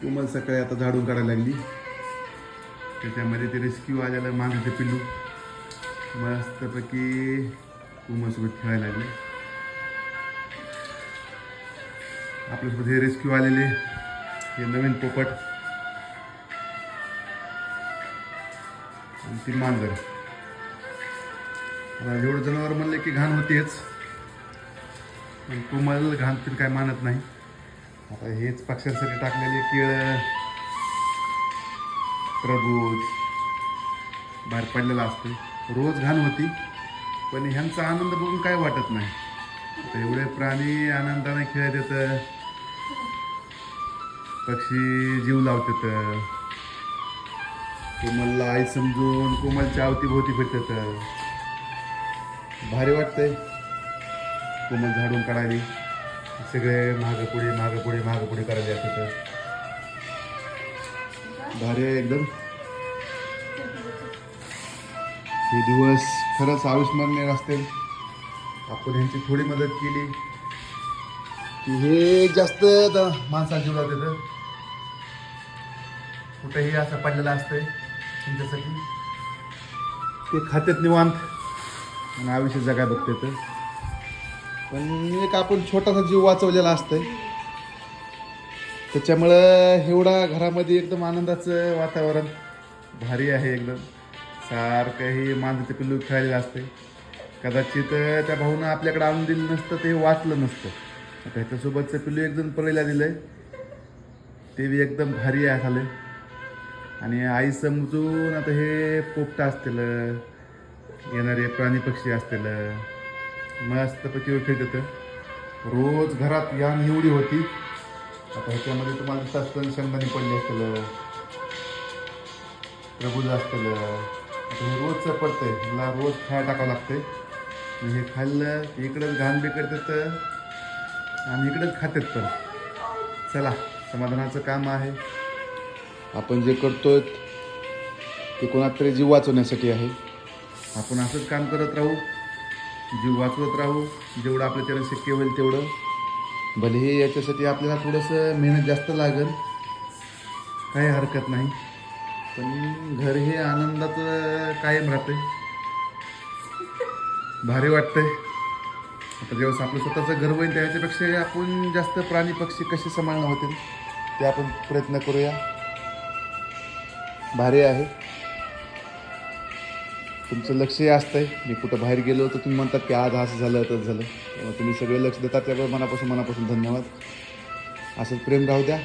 कोमल सकाळी आता झाडून काढायला लागली. त्याच्यामध्ये ते रेस्क्यू आलेलं मांजरीचे पिल्लू मस्तपैकी कोमलसोबत खेळायला लागले. आपल्यासोबत हे रेस्क्यू आलेले हे नवीन पोपट आणि ती मांजर. आता एवढं जनावर म्हणले की घाण होतेच, पण कोमल घाण तर काय मानत नाही. आता हेच पक्ष्यांसाठी टाकलेले केळं टरबूज बाहेर पडलेला असते. रोज घाण होती, पण ह्यांचा आनंद बघून काय वाटत नाही. आता एवढे प्राणी आनंदाने खेळत येतं, पक्षी जीव लावतात, कोमलला आई समजून कोमलच्या अवतीभोवती फिरतात. भारी वाटतंय. कोमल झाडून काढायली, सगळे मागं पुढे करायला येतात. भारी आहे एकदम. हे दिवस खरंच अविस्मरणीय असतील. आपण ह्यांची थोडी मदत केली की हे जास्त माणसाला जीव लावतात. कुठेही असं पडलेलं असतंय तुमच्यासाठी, ते खात्यात निवांत आणि आयुष्य जगाय बघतात. पण एक आपण छोटासा जीव वाचवलेला असतंय, त्याच्यामुळं एवढा घरामध्ये एकदम आनंदाचं वातावरण भारी आहे एकदम. सारखंही मांजरीचं पिल्लू खेळायला असते. कदाचित त्या भाऊनं आपल्याकडे आणून दिलं नसतं, ते वाचलं नसतं. आता ह्याच्यासोबतचं पिल्लू एकदम पळीला दिलंय, ते बी एकदम भारी आहे झालं. आणि आई समजून आता हे पोपटं असतील, येणारे प्राणी पक्षी असतील, मस्तपैकी खेळत. रोज घरात यान एवढी होती. आता ह्याच्यामध्ये तुम्हाला दिसत असतं शेंगदाणे पडले असतील, टरबूज असतील. आता हे रोजचं पडतंय, मला रोज खायला टाकावं लागतंय. हे खाल्लं इकडंच घाण बिकडतात आणि इकडंच खातात. पण चला, समाधानाचं काम आहे. आपण जे करतोय ते कोणात तरी जीव वाचवण्यासाठी आहे. आपण असंच काम करत राहू, जीव वाचवत राहू, जेवढं आपल्याच्यानं शक्य होईल तेवढं. भलेही याच्यासाठी आपल्याला थोडंसं मेहनत जास्त लागेल, काही हरकत नाही, पण घर हे आनंदाचं कायम राहतंय. भारी वाटतंय. आता जेव्हा आपलं स्वतःचं घर होईल त्याच्यापेक्षा आपण जास्त प्राणी पक्षी कसे सांभाळणं होतील ते आपण प्रयत्न करूया. भारी आहे. तुमचं लक्षही असतंय. मी कुठं बाहेर गेलो तर तुम्ही म्हणतात की आज असं झालं तसं झालं. तेव्हा तुम्ही सगळे लक्ष देतात, त्यामुळे मनापासून धन्यवाद. असंच प्रेम राहू द्या.